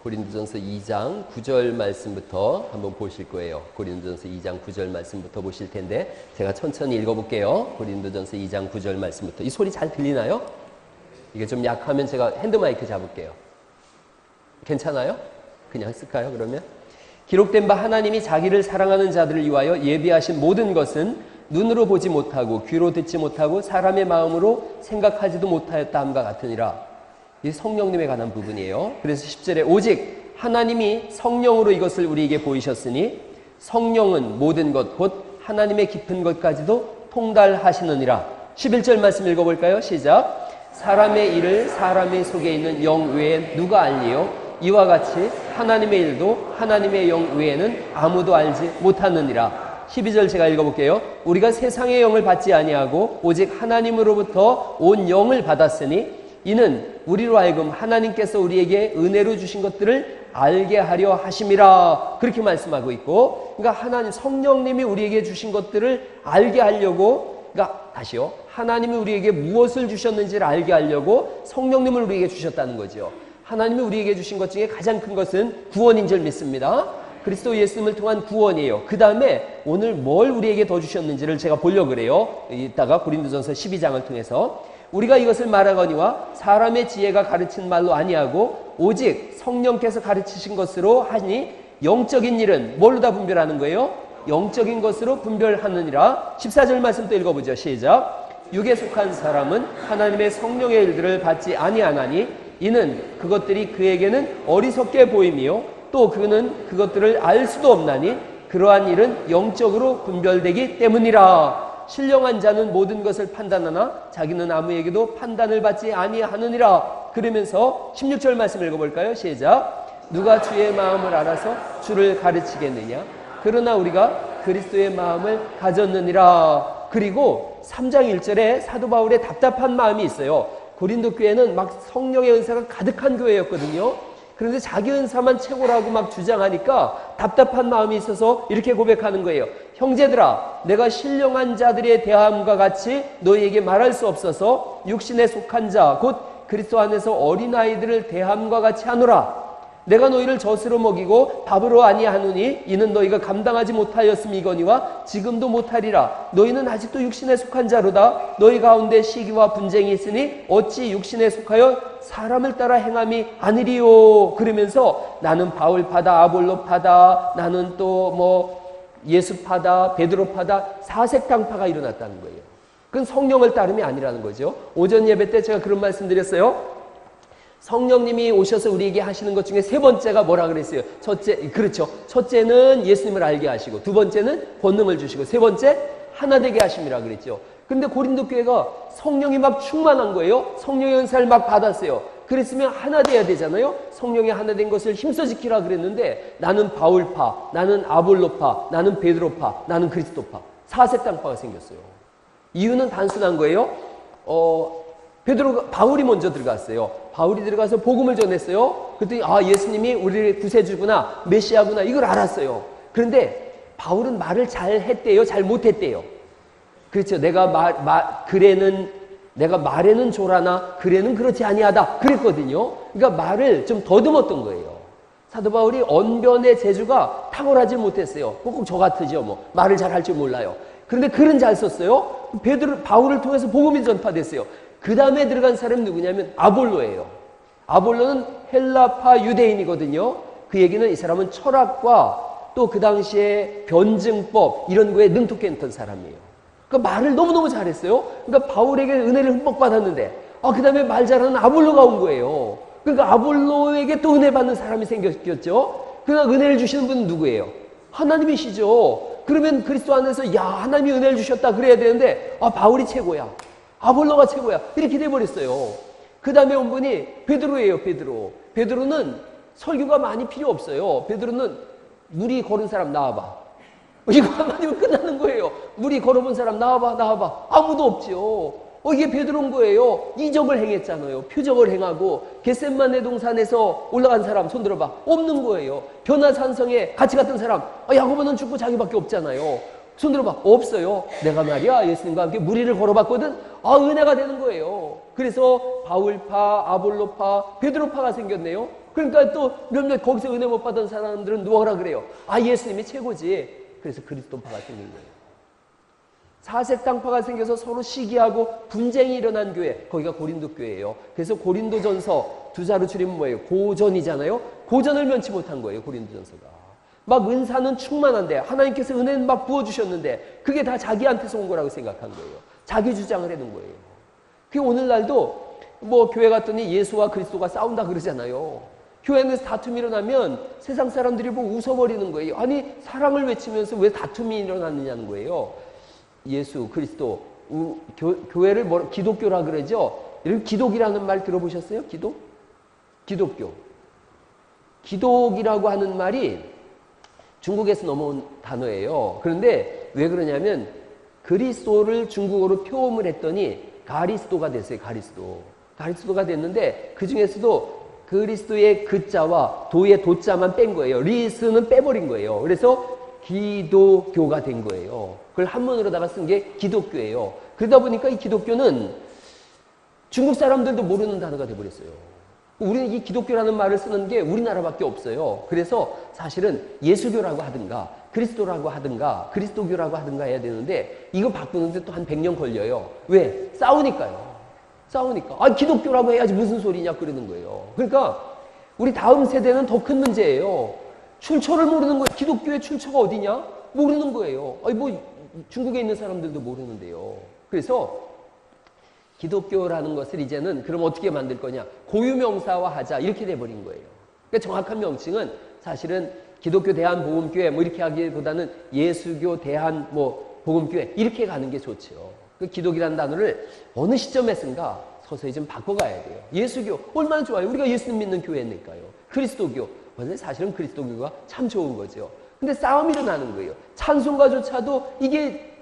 고린도전서 2장 9절 말씀부터 한번 보실 거예요. 고린도전서 2장 9절 말씀부터 보실 텐데 제가 천천히 읽어볼게요. 고린도전서 2장 9절 말씀부터. 이 소리 잘 들리나요? 이게 좀 약하면 제가 핸드마이크 잡을게요. 괜찮아요? 그냥 쓸까요, 그러면? 기록된 바 하나님이 자기를 사랑하는 자들을 위하여 예비하신 모든 것은 눈으로 보지 못하고 귀로 듣지 못하고 사람의 마음으로 생각하지도 못하였다 함과 같으니라. 이 성령님에 관한 부분이에요. 그래서 10절에 오직 하나님이 성령으로 이것을 우리에게 보이셨으니 성령은 모든 것 곧 하나님의 깊은 것까지도 통달하시느니라. 11절 말씀 읽어볼까요? 시작. 사람의 일을 사람의 속에 있는 영 외에 누가 알리요? 이와 같이 하나님의 일도 하나님의 영 외에는 아무도 알지 못하느니라. 12절 제가 읽어볼게요. 우리가 세상의 영을 받지 아니하고 오직 하나님으로부터 온 영을 받았으니 이는 우리로 하여금 하나님께서 우리에게 은혜로 주신 것들을 알게 하려 하심이라. 그렇게 말씀하고 있고, 그러니까 하나님 성령님이 우리에게 주신 것들을 알게 하려고, 그러니까 다시요, 하나님이 우리에게 무엇을 주셨는지를 알게 하려고 성령님을 우리에게 주셨다는 거죠. 하나님이 우리에게 주신 것 중에 가장 큰 것은 구원인 줄 믿습니다. 그리스도 예수님을 통한 구원이에요. 그 다음에 오늘 뭘 우리에게 더 주셨는지를 제가 보려고 그래요. 이따가 고린도전서 12장을 통해서. 우리가 이것을 말하거니와 사람의 지혜가 가르친 말로 아니하고 오직 성령께서 가르치신 것으로 하니 영적인 일은 뭘로 다 분별하는 거예요? 영적인 것으로 분별하느니라. 14절 말씀 또 읽어보죠. 시작. 육에 속한 사람은 하나님의 성령의 일들을 받지 아니하나니 이는 그것들이 그에게는 어리석게 보임이요 또 그는 그것들을 알 수도 없나니 그러한 일은 영적으로 분별되기 때문이라. 신령한 자는 모든 것을 판단하나 자기는 아무에게도 판단을 받지 아니하느니라. 그러면서 16절 말씀 읽어볼까요? 시작. 누가 주의 마음을 알아서 주를 가르치겠느냐? 그러나 우리가 그리스도의 마음을 가졌느니라. 그리고 3장 1절에 사도 바울의 답답한 마음이 있어요. 고린도 교회는 막 성령의 은사가 가득한 교회였거든요. 그런데 자기 은사만 최고라고 막 주장하니까 답답한 마음이 있어서 이렇게 고백하는 거예요. 형제들아, 내가 신령한 자들의 대함과 같이 너희에게 말할 수 없어서 육신에 속한 자 곧 그리스도 안에서 어린아이들을 대함과 같이 하노라. 내가 너희를 젖으로 먹이고 밥으로 아니하노니 이는 너희가 감당하지 못하였음이거니와 지금도 못하리라. 너희는 아직도 육신에 속한 자로다. 너희 가운데 시기와 분쟁이 있으니 어찌 육신에 속하여 사람을 따라 행함이 아니리요. 그러면서 나는 바울파다 아볼로파다 나는 또 뭐 예수파다 베드로파다 사색당파가 일어났다는 거예요. 그건 성령을 따름이 아니라는 거죠. 오전 예배 때 제가 그런 말씀 드렸어요. 성령님이 오셔서 우리에게 하시는 것 중에 세 번째가 뭐라 그랬어요? 그렇죠. 첫째는 예수님을 알게 하시고, 두 번째는 권능을 주시고, 세 번째 하나 되게 하심이라 그랬죠. 근데 고린도 교회가 성령이 막 충만한 거예요. 성령의 은사를 막 받았어요. 그랬으면 하나 돼야 되잖아요. 성령이 하나 된 것을 힘써 지키라 그랬는데 나는 바울파, 나는 아볼로파, 나는 베드로파, 나는 그리스도파, 사색당파가 생겼어요. 이유는 단순한 거예요. 바울이 먼저 들어갔어요. 바울이 들어가서 복음을 전했어요. 그랬더니 예수님이 우리의 구세주구나, 메시아구나 이걸 알았어요. 그런데 바울은 말을 잘 했대요, 잘 못했대요. 그렇죠. 내가 말에는 조라나 그래는 그렇지 아니하다 그랬거든요. 그러니까 말을 좀 더듬었던 거예요. 사도 바울이 언변의 재주가 탁월하지 못했어요. 꼭 저 같으죠. 뭐 말을 잘 할 줄 몰라요. 그런데 글은 잘 썼어요. 바울을 통해서 복음이 전파됐어요. 그 다음에 들어간 사람이 누구냐면 아볼로예요. 아볼로는 헬라파 유대인이거든요. 그 얘기는 이 사람은 철학과 또 그 당시에 변증법 이런 거에 능통했던 사람이에요. 그러니까 말을 너무너무 잘했어요. 그러니까 바울에게 은혜를 흠뻑 받았는데 그 다음에 말 잘하는 아볼로가 온 거예요. 그러니까 아볼로에게 또 은혜 받는 사람이 생겼죠. 그러나 은혜를 주시는 분은 누구예요? 하나님이시죠. 그러면 그리스도 안에서 하나님이 은혜를 주셨다 그래야 되는데 바울이 최고야, 아볼로가 최고야 이렇게 돼버렸어요. 그 다음에 온 분이 베드로예요. 베드로는 설교가 많이 필요 없어요. 베드로는 물이 걸은 사람 나와봐, 이거 하나님은 끝나는 거예요. 물이 걸어본 사람 나와봐. 아무도 없죠. 이게 베드로인 거예요. 이적을 행했잖아요. 표적을 행하고 겟셋마네 동산에서 올라간 사람 손 들어봐. 없는 거예요. 변화산성에 같이 갔던 사람 야고보는 죽고 자기밖에 없잖아요. 손 들어봐. 없어요. 내가 말이야 예수님과 함께 무리를 걸어봤거든. 은혜가 되는 거예요. 그래서 바울파, 아볼로파, 베드로파가 생겼네요. 그러니까 또 몇몇 거기서 은혜 못 받은 사람들은 뭐라 그래요? 아, 예수님이 최고지. 그래서 그리스도파가 생긴 거예요. 사색당파가 생겨서 서로 시기하고 분쟁이 일어난 교회, 거기가 고린도 교회예요. 그래서 고린도전서 2자로 줄이면 뭐예요? 고전이잖아요. 고전을 면치 못한 거예요, 고린도전서가. 막 은사는 충만한데 하나님께서 은혜는 막 부어주셨는데 그게 다 자기한테서 온 거라고 생각한 거예요. 자기 주장을 해놓은 거예요. 그게 오늘날도 뭐 교회 갔더니 예수와 그리스도가 싸운다 그러잖아요. 교회 안에서 다툼이 일어나면 세상 사람들이 뭐 웃어버리는 거예요. 아니, 사랑을 외치면서 왜 다툼이 일어났느냐는 거예요. 예수, 그리스도, 교회를 기독교라 그러죠. 이런 기독이라는 말 들어보셨어요? 기독교. 기독이라고 하는 말이 중국에서 넘어온 단어예요. 그런데 왜 그러냐면 그리스도를 중국어로 표음을 했더니 가리스도가 됐어요. 가리스도가 됐는데 그 중에서도 그리스도의 그자와 도의 도자만 뺀 거예요. 리스는 빼버린 거예요. 그래서 기독교가 된 거예요. 그걸 한문으로다가 쓴 게 기독교예요. 그러다 보니까 이 기독교는 중국 사람들도 모르는 단어가 돼버렸어요. 우리는 이 기독교라는 말을 쓰는 게 우리나라밖에 없어요. 그래서 사실은 예수교라고 하든가 그리스도라고 하든가 그리스도교라고 하든가 해야 되는데 이거 바꾸는데 또 한 100년 걸려요. 왜? 싸우니까요. 아, 기독교라고 해야지 무슨 소리냐 그러는 거예요. 그러니까 우리 다음 세대는 더 큰 문제예요. 출처를 모르는 거예요. 기독교의 출처가 어디냐? 모르는 거예요. 아니, 뭐 중국에 있는 사람들도 모르는데요. 그래서 기독교라는 것을 이제는 그럼 어떻게 만들 거냐? 고유명사화 하자 이렇게 돼버린 거예요. 그러니까 정확한 명칭은 사실은 기독교 대한복음교회 뭐 이렇게 하기보다는 예수교 대한 뭐 복음교회 이렇게 가는 게 좋죠. 그 기독이라는 단어를 어느 시점에 쓴가 서서히 좀 바꿔가야 돼요. 예수교 얼마나 좋아요. 우리가 예수님 믿는 교회니까요. 그리스도교 근데 사실은 그리스도교가 참 좋은 거죠. 근데 싸움이 일어나는 거예요. 찬송가조차도 이게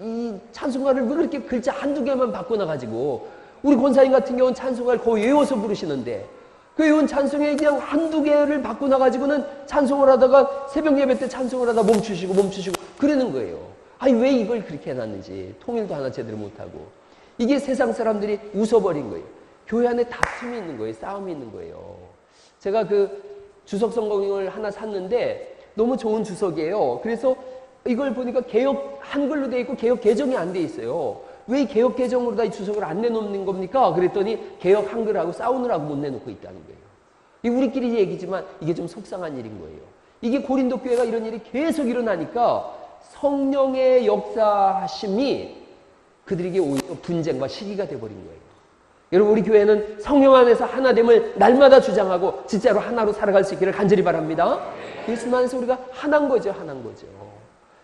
이 찬송가를 왜 그렇게 글자 한두 개만 바꿔놔가지고 우리 권사님 같은 경우는 찬송가를 거의 외워서 부르시는데 그 외운 찬송에 그냥 한두 개를 바꿔놔가지고는 찬송을 하다가 새벽 예배 때 찬송을 하다 멈추시고 그러는 거예요. 아니 왜 이걸 그렇게 해놨는지 통일도 하나 제대로 못하고 이게 세상 사람들이 웃어버린 거예요. 교회 안에 다툼이 있는 거예요. 싸움이 있는 거예요. 제가 그 주석 성경을 하나 샀는데 너무 좋은 주석이에요. 그래서 이걸 보니까 개역 한글로 돼 있고 개역 개정이 안 돼 있어요. 왜 개역 개정으로 다 이 주석을 안 내놓는 겁니까? 그랬더니 개역 한글하고 싸우느라고 못 내놓고 있다는 거예요. 이 우리끼리 얘기지만 이게 좀 속상한 일인 거예요. 이게 고린도 교회가 이런 일이 계속 일어나니까 성령의 역사하심이 그들에게 오히려 분쟁과 시기가 돼버린 거예요. 여러분 우리 교회는 성령 안에서 하나됨을 날마다 주장하고 진짜로 하나로 살아갈 수 있기를 간절히 바랍니다. 예수 안에서 우리가 하나인 거죠.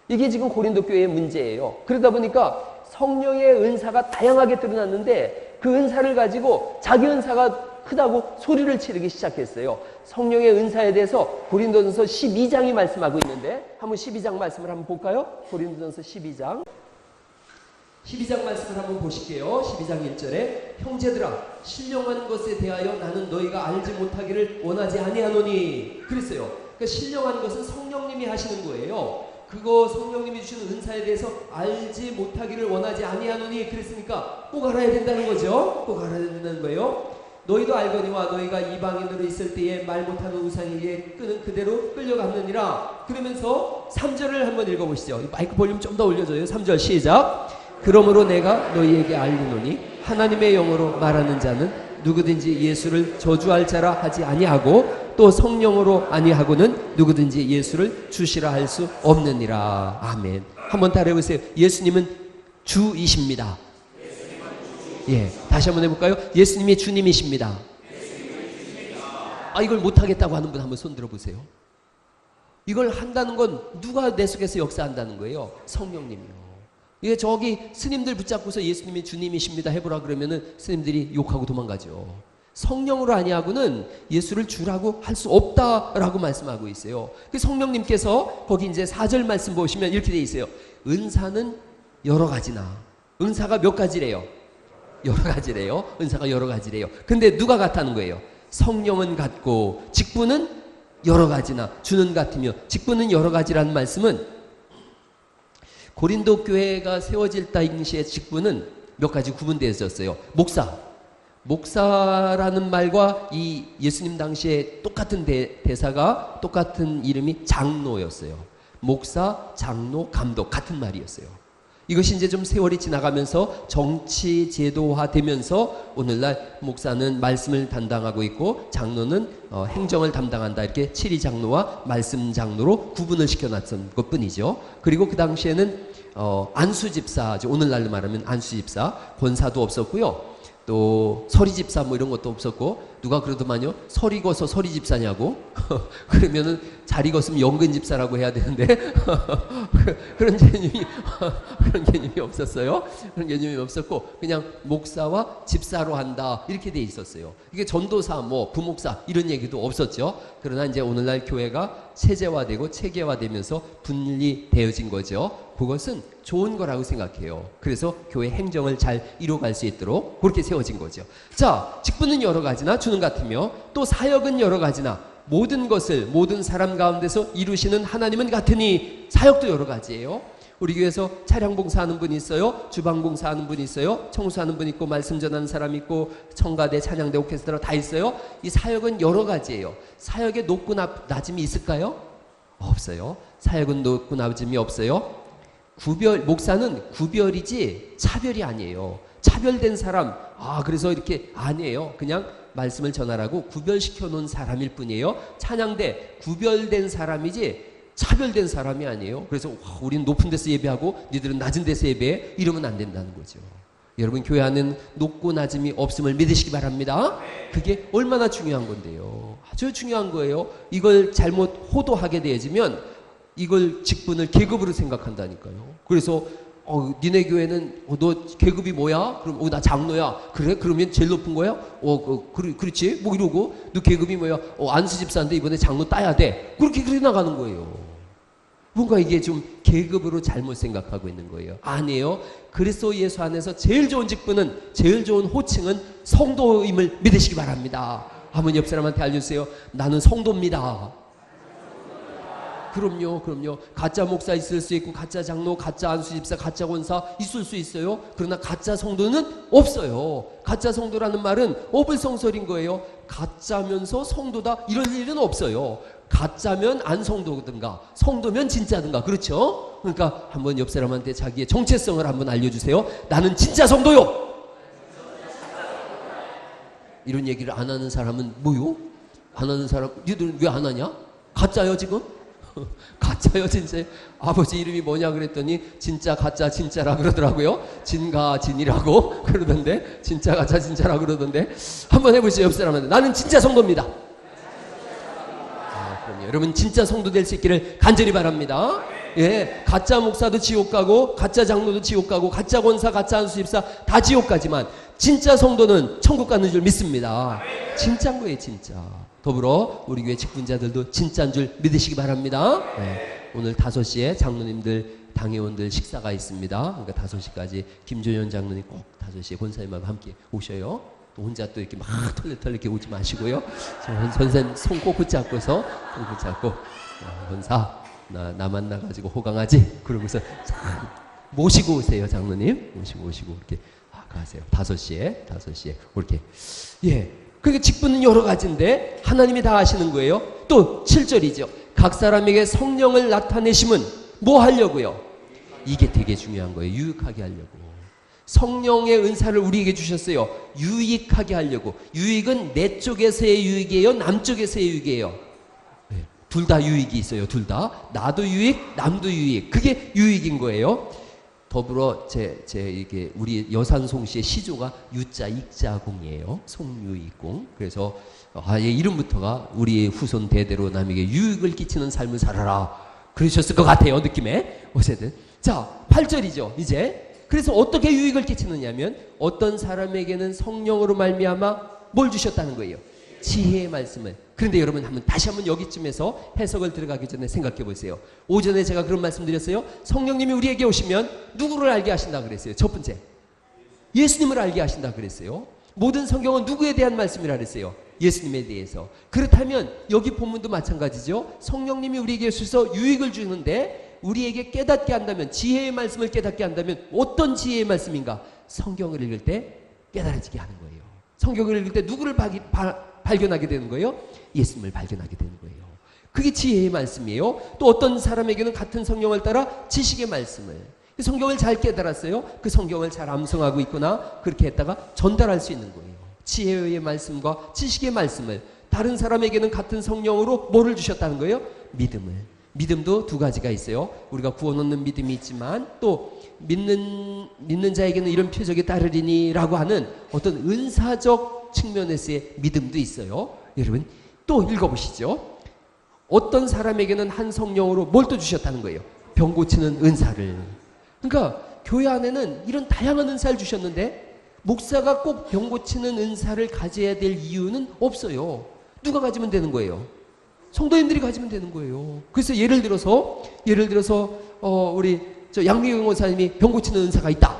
이게 지금 고린도 교회의 문제예요. 그러다 보니까 성령의 은사가 다양하게 드러났는데 그 은사를 가지고 자기 은사가 크다고 소리를 지르기 시작했어요. 성령의 은사에 대해서 고린도전서 12장이 말씀하고 있는데 한번 12장 말씀을 한번 볼까요? 고린도전서 12장 말씀을 한번 보실게요. 12장 1절에 형제들아 신령한 것에 대하여 나는 너희가 알지 못하기를 원하지 아니하노니 그랬어요. 그러니까 신령한 것은 성령님이 하시는 거예요. 그거 성령님이 주시는 은사에 대해서 알지 못하기를 원하지 아니하노니 그랬으니까 꼭 알아야 된다는 거죠. 꼭 알아야 된다는 거예요. 너희도 알거니와 너희가 이방인으로 있을 때에 말 못하는 우상에게 끄는 그대로 끌려갔느니라. 그러면서 3절을 한번 읽어보시죠. 마이크 볼륨 좀 더 올려줘요. 3절 시작. 그러므로 내가 너희에게 알리노니 하나님의 영으로 말하는 자는 누구든지 예수를 저주할 자라 하지 아니하고 또 성령으로 아니하고는 누구든지 예수를 주시라 할 수 없느니라. 아멘. 한번 따라해보세요. 예수님은 주이십니다. 예, 다시 한번 해볼까요? 예수님이 주님이십니다. 아, 이걸 못하겠다고 하는 분 한번 손 들어보세요. 이걸 한다는 건 누가 내 속에서 역사한다는 거예요? 성령님이요. 이게 저기 스님들 붙잡고서 예수님이 주님이십니다 해보라 그러면은 스님들이 욕하고 도망가죠. 성령으로 아니하고는 예수를 주라고 할 수 없다라고 말씀하고 있어요. 그 성령님께서 거기 이제 4절 말씀 보시면 이렇게 돼 있어요. 은사는 여러 가지나 은사가 몇 가지래요? 여러 가지래요. 은사가 여러 가지래요. 근데 누가 같다는 거예요? 성령은 같고 직분은 여러 가지나 주는 같으며 직분은 여러 가지라는 말씀은 고린도 교회가 세워질 당시의 직분은 몇 가지 구분되어졌어요. 목사, 목사라는 말과 이 예수님 당시에 똑같은 대사가 똑같은 이름이 장로였어요. 목사, 장로, 감독 같은 말이었어요. 이것이 이제 좀 세월이 지나가면서 정치 제도화 되면서 오늘날 목사는 말씀을 담당하고 있고 장로는 행정을 담당한다. 이렇게 칠위 장로와 말씀 장로로 구분을 시켜놨던 것 뿐이죠. 그리고 그 당시에는 안수 집사, 오늘날로 말하면 안수 집사, 권사도 없었고요. 또 서리 집사 뭐 이런 것도 없었고, 누가 그러더만요, 서리 익어서 서리 집사냐고. 그러면은 잘 익었으면 연근 집사라고 해야 되는데 그런 개념이 없었어요. 그런 개념이 없었고 그냥 목사와 집사로 한다 이렇게 돼 있었어요. 이게 전도사 뭐 부목사 이런 얘기도 없었죠. 그러나 이제 오늘날 교회가 체제화되고 체계화되면서 분리되어진 거죠. 그것은 좋은 거라고 생각해요. 그래서 교회 행정을 잘 이뤄갈 수 있도록 그렇게 세워진 거죠. 자, 직분은 여러 가지나 주는 같으며 또 사역은 여러 가지나 모든 것을 모든 사람 가운데서 이루시는 하나님은 같으니 사역도 여러 가지예요. 우리 교회에서 차량 봉사하는 분이 있어요. 주방 봉사하는 분이 있어요. 청소하는 분이 있고 말씀 전하는 사람이 있고 청가대, 찬양대, 오케스트라 다 있어요. 이 사역은 여러 가지예요. 사역에 높고 낮음이 있을까요? 없어요. 사역은 높고 낮음이 없어요. 목사는 구별이지 차별이 아니에요. 차별된 사람, 그래서 이렇게 아니에요. 그냥 말씀을 전하라고 구별시켜 놓은 사람일 뿐이에요. 찬양대 구별된 사람이지 차별된 사람이 아니에요. 그래서 우리는 높은 데서 예배하고 니들은 낮은 데서 예배해 이러면 안 된다는 거죠. 여러분, 교회 안에는 높고 낮음이 없음을 믿으시기 바랍니다. 그게 얼마나 중요한 건데요. 아주 중요한 거예요. 이걸 잘못 호도하게 되어지면 이걸 직분을 계급으로 생각한다니까요. 그래서 니네 교회는 너 계급이 뭐야? 그럼 나 장로야. 그래? 그러면 제일 높은 거야? 그렇지? 뭐 이러고 너 계급이 뭐야? 안수 집사인데 이번에 장로 따야 돼. 그렇게 나가는 거예요. 뭔가 이게 좀 계급으로 잘못 생각하고 있는 거예요. 아니에요. 그리스도 예수 안에서 제일 좋은 직분은, 제일 좋은 호칭은 성도임을 믿으시기 바랍니다. 한번 옆 사람한테 알려주세요. 나는 성도입니다. 그럼요. 가짜 목사 있을 수 있고 가짜 장로, 가짜 안수집사, 가짜 권사 있을 수 있어요. 그러나 가짜 성도는 없어요. 가짜 성도라는 말은 어불성설인 거예요. 가짜면서 성도다 이런 일은 없어요. 가짜면 안 성도든가 성도면 진짜든가. 그렇죠? 그러니까 한번 옆 사람한테 자기의 정체성을 한번 알려주세요. 나는 진짜 성도요. 이런 얘기를 안 하는 사람은 뭐요? 안 하는 사람, 니들은 왜 안 하냐? 가짜요 지금? 가짜요 진짜. 아버지 이름이 뭐냐 그랬더니 진짜 가짜 진짜라 그러더라고요. 진가 진이라고 그러던데, 진짜 가짜 진짜라 그러던데. 한번 해보세요. 옆 사람한테. 나는 진짜 성도입니다. 그럼요. 여러분 진짜 성도 될 수 있기를 간절히 바랍니다. 예, 가짜 목사도 지옥 가고 가짜 장로도 지옥 가고 가짜 권사, 가짜 안수집사 다 지옥 가지만 진짜 성도는 천국 가는 줄 믿습니다. 진짜인 거예요, 진짜. 더불어 우리 교회 직분자들도 진짜인 줄 믿으시기 바랍니다. 네, 오늘 5시에 장로님들, 당회원들 식사가 있습니다. 그러니까 5시까지 김조연 장로님 꼭 5시에 권사님하고 함께 오셔요. 또 혼자 또 이렇게 막 털레털레 이렇게 오지 마시고요. 선생님 손 꼭 붙잡고서, 손 붙잡고, 권사 나 만나가지고 호강하지? 그러고서 모시고 오세요, 장로님. 모시고 이렇게 가세요. 5시에 그렇게. 예. 그러니까 직분은 여러 가지인데 하나님이 다 하시는 거예요. 또 7절이죠. 각 사람에게 성령을 나타내심은 뭐 하려고요? 이게 되게 중요한 거예요. 유익하게 하려고. 성령의 은사를 우리에게 주셨어요. 유익하게 하려고. 유익은 내 쪽에서의 유익이에요? 남 쪽에서의 유익이에요? 네. 둘 다 유익이 있어요. 둘 다. 나도 유익, 남도 유익. 그게 유익인 거예요. 더불어 이게 우리 여산송 씨의 시조가 유자 익자공이에요. 송유익공. 그래서 이름부터가 우리의 후손 대대로 남에게 유익을 끼치는 삶을 살아라. 그러셨을 것 같아요, 느낌에. 어쨌든. 자, 8절이죠, 이제. 그래서 어떻게 유익을 끼치느냐면 어떤 사람에게는 성령으로 말미암아 뭘 주셨다는 거예요? 지혜의 말씀을. 그런데 여러분 다시 한번 여기쯤에서 해석을 들어가기 전에 생각해 보세요. 오전에 제가 그런 말씀 드렸어요. 성령님이 우리에게 오시면 누구를 알게 하신다 그랬어요. 첫 번째, 예수님을 알게 하신다 그랬어요. 모든 성경은 누구에 대한 말씀이라 그랬어요? 예수님에 대해서. 그렇다면 여기 본문도 마찬가지죠. 성령님이 우리에게 오셔서 유익을 주는데 우리에게 깨닫게 한다면, 지혜의 말씀을 깨닫게 한다면 어떤 지혜의 말씀인가? 성경을 읽을 때 깨달아지게 하는 거예요. 성경을 읽을 때 누구를 발견하게 되는 거예요? 예수님을 발견하게 되는 거예요. 그게 지혜의 말씀이에요. 또 어떤 사람에게는 같은 성경을 따라 지식의 말씀을, 성경을 잘 깨달았어요. 그 성경을 잘 암송하고 있거나 그렇게 했다가 전달할 수 있는 거예요. 지혜의 말씀과 지식의 말씀을. 다른 사람에게는 같은 성령으로 뭐를 주셨다는 거예요? 믿음을. 믿음도 두 가지가 있어요. 우리가 구원 얻는 믿음이 있지만 또 믿는 자에게는 이런 표적이 따르리니 라고 하는 어떤 은사적 측면에서의 믿음도 있어요. 여러분 또 읽어보시죠. 어떤 사람에게는 한 성령으로 뭘 또 주셨다는 거예요? 병 고치는 은사를. 그러니까 교회 안에는 이런 다양한 은사를 주셨는데 목사가 꼭 병 고치는 은사를 가져야 될 이유는 없어요. 누가 가지면 되는 거예요? 성도님들이 가지면 되는 거예요. 그래서 예를 들어서 우리 양미경 원사님이 병 고치는 은사가 있다.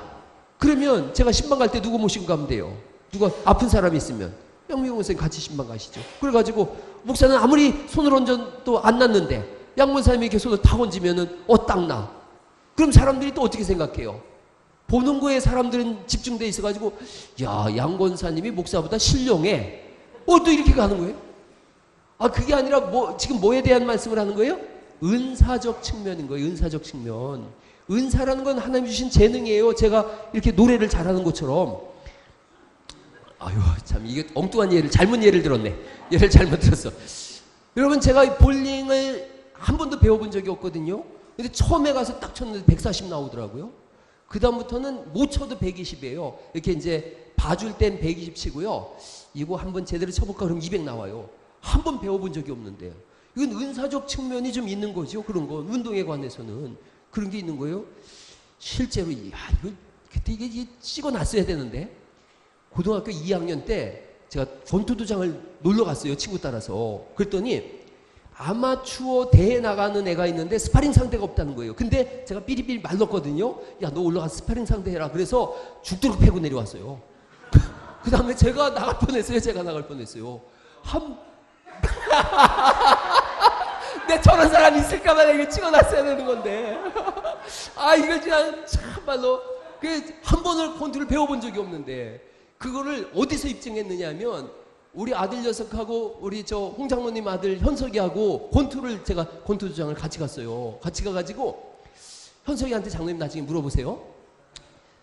그러면 제가 신방 갈 때 누구 모시고 가면 돼요? 누가 아픈 사람이 있으면 양미경 원사님 같이 신방 가시죠. 그래가지고 목사는 아무리 손을 얹어도 안 낫는데 양 원사님이 이렇게 손을 탁 얹으면은 딱 나. 그럼 사람들이 또 어떻게 생각해요? 보는 거에 사람들은 집중돼 있어가지고 양 권사님이 목사보다 신령해. 또 이렇게 가는 거예요? 그게 아니라 지금 뭐에 대한 말씀을 하는 거예요? 은사적 측면인 거예요. 은사적 측면. 은사라는 건 하나님 주신 재능이에요. 제가 이렇게 노래를 잘하는 것처럼. 참 이게 엉뚱한 잘못 예를 들었네. 예를 잘못 들었어. 여러분 제가 볼링을 한 번도 배워본 적이 없거든요. 근데 처음에 가서 딱 쳤는데 140 나오더라고요. 그 다음부터는 못 쳐도 120이에요. 이렇게 이제 봐줄 땐 120 치고요. 이거 한번 제대로 쳐볼까 그러면 200 나와요. 한 번 배워본 적이 없는데. 이건 은사적 측면이 좀 있는 거죠. 그런 건 운동에 관해서는 그런 게 있는 거예요. 실제로 그때 이게 찍어놨어야 되는데 고등학교 2학년 때 제가 권투도장을 놀러 갔어요. 친구 따라서. 그랬더니 아마추어 대회 나가는 애가 있는데 스파링 상대가 없다는 거예요. 근데 제가 삐리삐리 말렸거든요. 너 올라가서 스파링 상대 해라. 그래서 죽도록 패고 내려왔어요. 그 다음에 제가 나갈 뻔했어요. 내 저런 사람 있을까봐 내가 이거 찍어놨어야 되는 건데. 이걸 그냥 참말로 한 번을 권투를 배워본 적이 없는데 그거를 어디서 입증했느냐 하면 우리 아들 녀석하고 우리 홍 장로님 아들 현석이하고 제가 권투도장을 같이 갔어요. 같이 가가지고 현석이한테 장로님 나중에 물어보세요.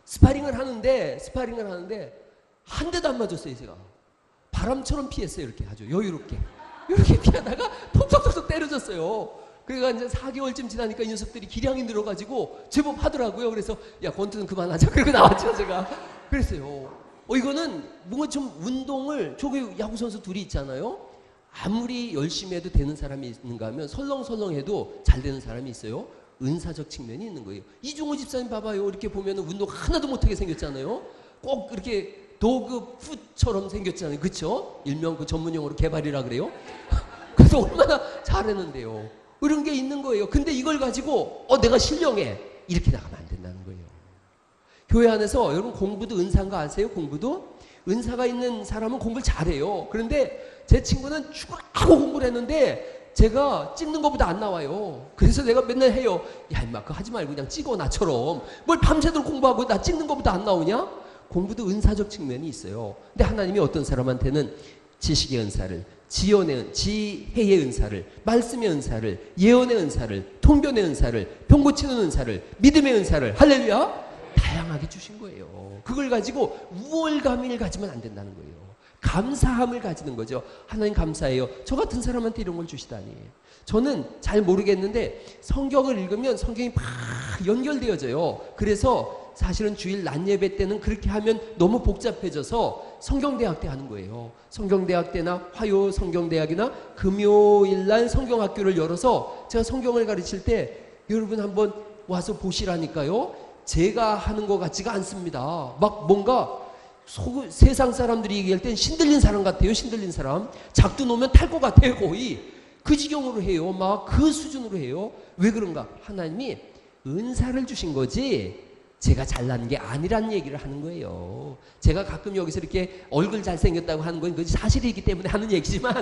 스파링을 하는데 한 대도 안 맞았어요. 제가 바람처럼 피했어요. 이렇게 아주 여유롭게 이렇게 피하다가 톡톡톡 때려졌어요. 그러니까 이제 4개월쯤 지나니까 이 녀석들이 기량이 늘어가지고 제법 하더라고요. 그래서 권투는 그만하자. 그러고 나왔죠. 제가 그랬어요. 이거는 뭔가 좀 운동을 저기 야구선수 둘이 있잖아요. 아무리 열심히 해도 되는 사람이 있는가 하면 설렁설렁해도 잘 되는 사람이 있어요. 은사적 측면이 있는 거예요. 이종호 집사님 봐봐요. 이렇게 보면 운동 하나도 못하게 생겼잖아요. 꼭 이렇게 도그 풋처럼 생겼잖아요. 그쵸? 일명 그 전문용어로 개발이라 그래요. 그래서 얼마나 잘했는데요. 이런 게 있는 거예요. 근데 이걸 가지고 내가 신령해. 이렇게 나가면 안 된다는 거예요. 교회 안에서 여러분 공부도 은사인 거 아세요? 공부도? 은사가 있는 사람은 공부를 잘해요. 그런데 제 친구는 죽으라고 공부를 했는데 제가 찍는 것보다 안 나와요. 그래서 내가 맨날 해요. 임마 그거 하지 말고 그냥 찍어 나처럼. 뭘 밤새도록 공부하고 나 찍는 것보다 안 나오냐? 공부도 은사적 측면이 있어요. 근데 하나님이 어떤 사람한테는 지식의 은사를, 지혜의 은사를, 말씀의 은사를, 예언의 은사를, 통변의 은사를, 병 고치는 은사를, 믿음의 은사를, 할렐루야! 다양하게 주신 거예요. 그걸 가지고 우월감을 가지면 안 된다는 거예요. 감사함을 가지는 거죠. 하나님 감사해요. 저 같은 사람한테 이런 걸 주시다니. 저는 잘 모르겠는데 성경을 읽으면 성경이 막 연결되어져요. 그래서 사실은 주일 낮 예배 때는 그렇게 하면 너무 복잡해져서 성경대학 때 하는 거예요. 성경대학 때나 화요 성경대학이나 금요일날 성경학교를 열어서 제가 성경을 가르칠 때 여러분 한번 와서 보시라니까요. 제가 하는 것 같지가 않습니다. 막 뭔가 세상 사람들이 얘기할 땐 신들린 사람 같아요. 신들린 사람. 작두 놓으면 탈 것 같아요. 거의. 그 지경으로 해요. 막 그 수준으로 해요. 왜 그런가? 하나님이 은사를 주신 거지 제가 잘난 게 아니란 얘기를 하는 거예요. 제가 가끔 여기서 이렇게 얼굴 잘생겼다고 하는 건 그것이 사실이기 때문에 하는 얘기지만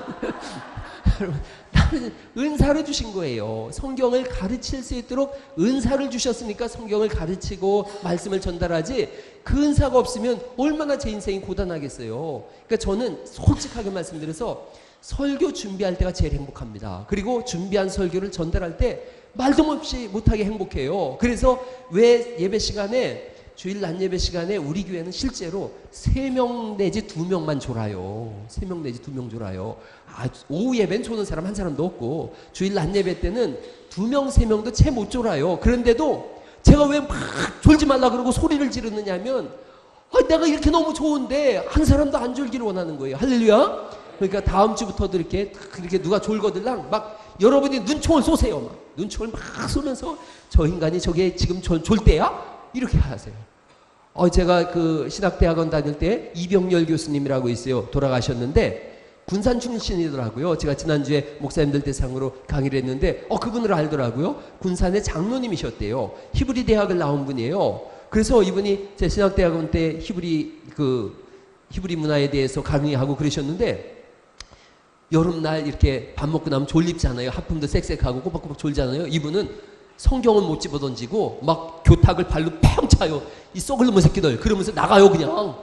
나는 은사를 주신 거예요. 성경을 가르칠 수 있도록 은사를 주셨으니까 성경을 가르치고 말씀을 전달하지, 그 은사가 없으면 얼마나 제 인생이 고단하겠어요. 그러니까 저는 솔직하게 말씀드려서 설교 준비할 때가 제일 행복합니다. 그리고 준비한 설교를 전달할 때 말도 없이 못하게 행복해요. 그래서 왜 예배 시간에, 주일 낮 예배 시간에 우리 교회는 실제로 3명 내지 2명만 졸아요. 3명 내지 2명 졸아요. 오후 예배는 조는 사람 한 사람도 없고, 주일 낮 예배 때는 2명, 3명도 채 못 졸아요. 그런데도 제가 왜 막 졸지 말라 그러고 소리를 지르느냐면, 내가 이렇게 너무 좋은데 한 사람도 안 졸기를 원하는 거예요. 할렐루야. 그러니까 다음 주부터도 이렇게 누가 졸거들랑 막 여러분이 눈총을 쏘세요. 막 눈총을 막 쏘면서 저 인간이 저게 지금 졸 때야? 이렇게 하세요. 제가 그 신학대학원 다닐 때 이병열 교수님이라고 있어요. 돌아가셨는데 군산 출신이더라고요. 제가 지난주에 목사님들 대상으로 강의를 했는데 그분을 알더라고요. 군산의 장로님이셨대요. 히브리 대학을 나온 분이에요. 그래서 이분이 제 신학대학원 때 히브리 문화에 대해서 강의하고 그러셨는데, 여름날 이렇게 밥 먹고 나면 졸립잖아요. 하품도 쌕쌕하고 꼬박꼬박 졸잖아요. 이분은 성경은 못 집어던지고 막 교탁을 발로 팽 차요. 이 썩을 놈의 새끼들. 그러면서 나가요 그냥.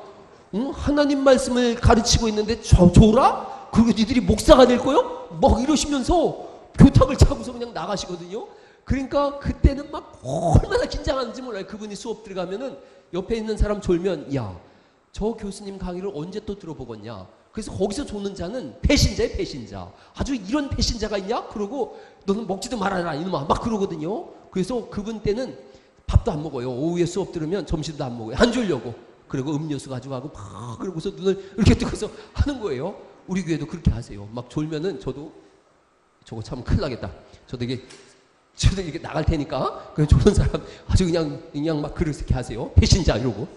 하나님 말씀을 가르치고 있는데 졸아? 그리고 니들이 목사가 될 거요? 막 이러시면서 교탁을 차고서 그냥 나가시거든요. 그러니까 그때는 막 얼마나 긴장하는지 몰라요. 그분이 수업 들어가면은 옆에 있는 사람 졸면, 야, 저 교수님 강의를 언제 또 들어보겠냐. 그래서 거기서 조는 자는 배신자예요, 배신자. 아주 이런 배신자가 있냐? 그러고 너는 먹지도 말아라 이놈아 막 그러거든요. 그래서 그분 때는 밥도 안 먹어요. 오후에 수업 들으면 점심도 안 먹어요. 안 졸려고. 그리고 음료수 가져가고 막 그러고서 눈을 이렇게 뜨고서 하는 거예요. 우리 교회도 그렇게 하세요. 막 졸면은 저도 저거 참 큰일 나겠다. 저도 이렇게 나갈 테니까 그 조는 사람 아주 그냥 막 그렇게 하세요. 배신자 이러고.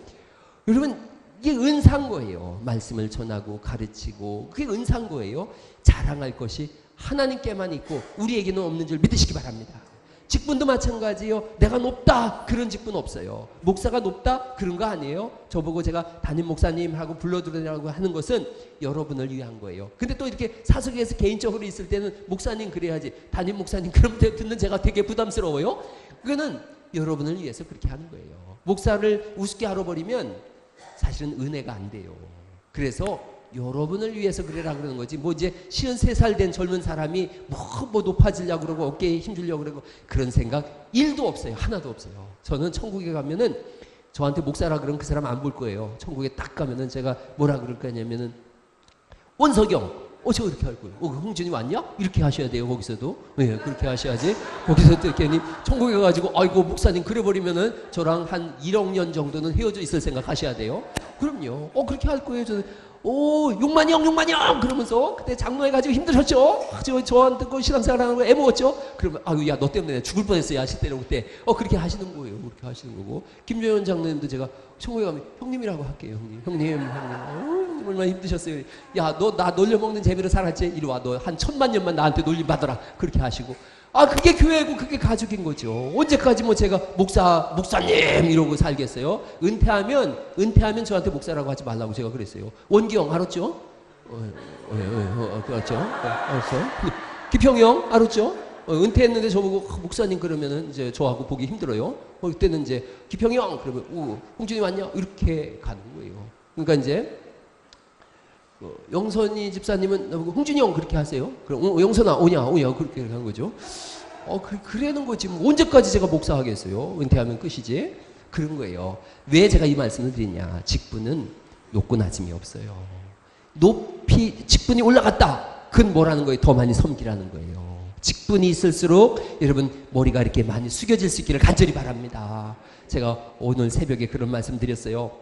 여러분, 이게 은사인 거예요. 말씀을 전하고 가르치고, 그게 은사인 거예요. 자랑할 것이 하나님께만 있고 우리에게는 없는 줄 믿으시기 바랍니다. 직분도 마찬가지예요. 내가 높다 그런 직분 없어요. 목사가 높다 그런 거 아니에요. 저보고 제가 담임 목사님하고 불러드리라고 하는 것은 여러분을 위한 거예요. 근데 또 이렇게 사석에서 개인적으로 있을 때는 목사님 그래야지, 담임 목사님 그럼 듣는 제가 되게 부담스러워요. 그거는 여러분을 위해서 그렇게 하는 거예요. 목사를 우습게 알아버리면 사실은 은혜가 안 돼요. 그래서 여러분을 위해서 그래라 그러는 거지, 뭐 이제 53살 된 젊은 사람이 뭐 높아지려고 그러고 어깨에 힘주려고 그러고 그런 생각 1도 없어요. 하나도 없어요. 저는 천국에 가면은 저한테 목사라 그러면 그 사람 안 볼 거예요. 천국에 딱 가면은 제가 뭐라 그럴 거냐면은, 원석영, 저 이렇게 할 거예요. 홍준이 왔냐? 이렇게 하셔야 돼요. 거기서도. 네, 그렇게 하셔야지. 거기서 또 이렇게 천국에 가가지고, 아이고 목사님 그래버리면은 저랑 한 1억 년 정도는 헤어져 있을 생각 하셔야 돼요. 그럼요. 그렇게 할 거예요. 저는. 용만형 그러면서 그때 장로해가지고 힘드셨죠? 저한테 그 신앙생활 하는 거 애먹었죠? 그러면 야, 너 때문에 내가 죽을 뻔했어요. 야식 때려 그때. 그렇게 하시는 거예요. 그렇게 하시는 거고. 김조현 장로님도 제가 천국에 가면 형님이라고 할게요. 형님. 얼마나 힘드셨어요. 야, 너 나 놀려먹는 재미로 살았지? 이리 와. 너 한 1000만 년만 나한테 놀림 받아라. 그렇게 하시고. 그게 교회고 그게 가족인 거죠. 언제까지 뭐 제가 목사님 이러고 살겠어요? 은퇴하면 저한테 목사라고 하지 말라고 제가 그랬어요. 원기영 알았죠? 그렇죠? 알았어? 기평형 알았죠? 은퇴했는데 저보고 목사님 그러면은 이제 저하고 보기 힘들어요. 그때는 이제 기평형 그러면 홍준이 왔냐? 이렇게 가는 거예요. 그러니까 이제 영선이 집사님은 홍준이 형 그렇게 하세요. 그럼 영선아 오냐 그렇게 하는 거죠. 그러는 거지. 뭐 언제까지 제가 목사하겠어요? 은퇴하면 끝이지. 그런 거예요. 왜 제가 이 말씀을 드리냐? 직분은 높고 낮음이 없어요. 직분이 올라갔다. 그건 뭐라는 거예요? 더 많이 섬기라는 거예요. 직분이 있을수록 여러분 머리가 이렇게 많이 숙여질 수 있기를 간절히 바랍니다. 제가 오늘 새벽에 그런 말씀 드렸어요.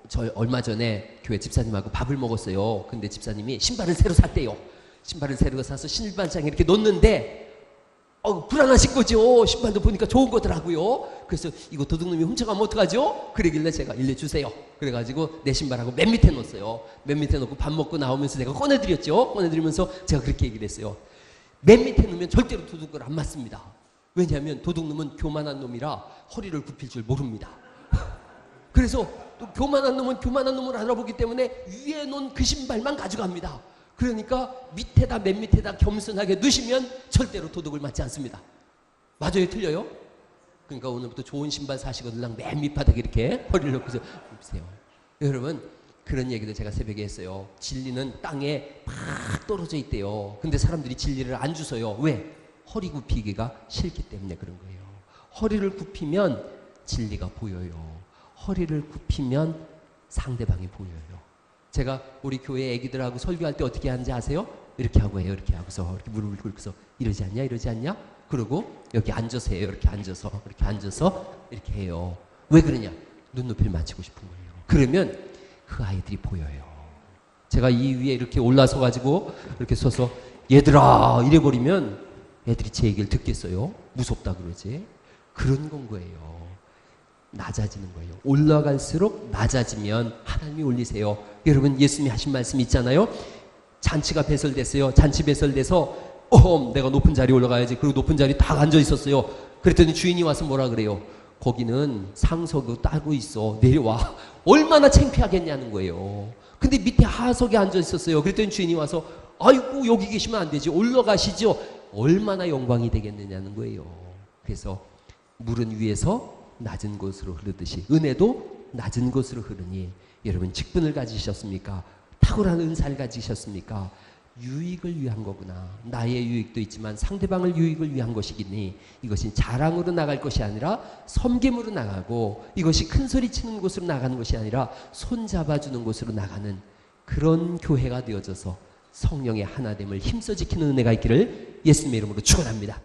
저 얼마 전에 교회 집사님하고 밥을 먹었어요. 근데 집사님이 신발을 새로 샀대요. 신발을 새로 사서 신발장에 이렇게 놓는데 불안하신 거죠. 신발도 보니까 좋은 거더라고요. 그래서 이거 도둑놈이 훔쳐가면 어떡하죠? 그러길래 제가 일러 주세요. 그래가지고 내 신발하고 맨 밑에 놓았어요. 맨 밑에 놓고 밥 먹고 나오면서 제가 꺼내드렸죠. 꺼내드리면서 제가 그렇게 얘기를 했어요. 맨 밑에 놓으면 절대로 도둑을 안 맞습니다. 왜냐하면 도둑놈은 교만한 놈이라 허리를 굽힐 줄 모릅니다. 그래서 또 교만한 놈은 교만한 놈을 알아보기 때문에 위에 놓은 그 신발만 가져갑니다. 그러니까 밑에다 맨 밑에다 겸손하게 넣으시면 절대로 도둑을 맞지 않습니다. 맞아요? 틀려요? 그러니까 오늘부터 좋은 신발 사시거든요. 맨 밑바닥에 이렇게 허리를 놓고서 입으세요. 여러분, 그런 얘기도 제가 새벽에 했어요. 진리는 땅에 막 떨어져 있대요. 근데 사람들이 진리를 안 주서요. 왜? 허리 굽히기가 싫기 때문에 그런 거예요. 허리를 굽히면 진리가 보여요. 허리를 굽히면 상대방이 보여요. 제가 우리 교회 애기들하고 설교할 때 어떻게 하는지 아세요? 이렇게 하고 해요. 이렇게 하고서 이렇게 무릎을 꿇고서 이러지 않냐? 이러지 않냐? 그리고 여기 앉아서 해요. 이렇게 앉아서 이렇게 해요. 왜 그러냐? 눈높이를 맞추고 싶은 거예요. 그러면 그 아이들이 보여요. 제가 이 위에 이렇게 올라서 가지고 이렇게 서서 얘들아 이래버리면 애들이 제 얘기를 듣겠어요? 무섭다 그러지? 그런 건 거예요. 낮아지는 거예요. 올라갈수록 낮아지면 하나님이 올리세요. 여러분, 예수님이 하신 말씀 있잖아요. 잔치가 배설됐어요. 잔치 배설돼서 내가 높은 자리에 올라가야지. 그리고 높은 자리에 딱 앉아 있었어요. 그랬더니 주인이 와서 뭐라 그래요? 거기는 상석이 따로 있어. 내려와. 얼마나 창피하겠냐는 거예요. 근데 밑에 하석에 앉아 있었어요. 그랬더니 주인이 와서 아이고 여기 계시면 안 되지. 올라가시죠. 얼마나 영광이 되겠느냐는 거예요. 그래서 물은 위에서 낮은 곳으로 흐르듯이 은혜도 낮은 곳으로 흐르니 여러분 직분을 가지셨습니까? 탁월한 은사를 가지셨습니까? 유익을 위한 거구나. 나의 유익도 있지만 상대방을 유익을 위한 것이기니 이것이 자랑으로 나갈 것이 아니라 섬김으로 나가고 이것이 큰 소리 치는 곳으로 나가는 것이 아니라 손 잡아주는 곳으로 나가는 그런 교회가 되어져서 성령의 하나됨을 힘써 지키는 은혜가 있기를 예수님의 이름으로 축원합니다.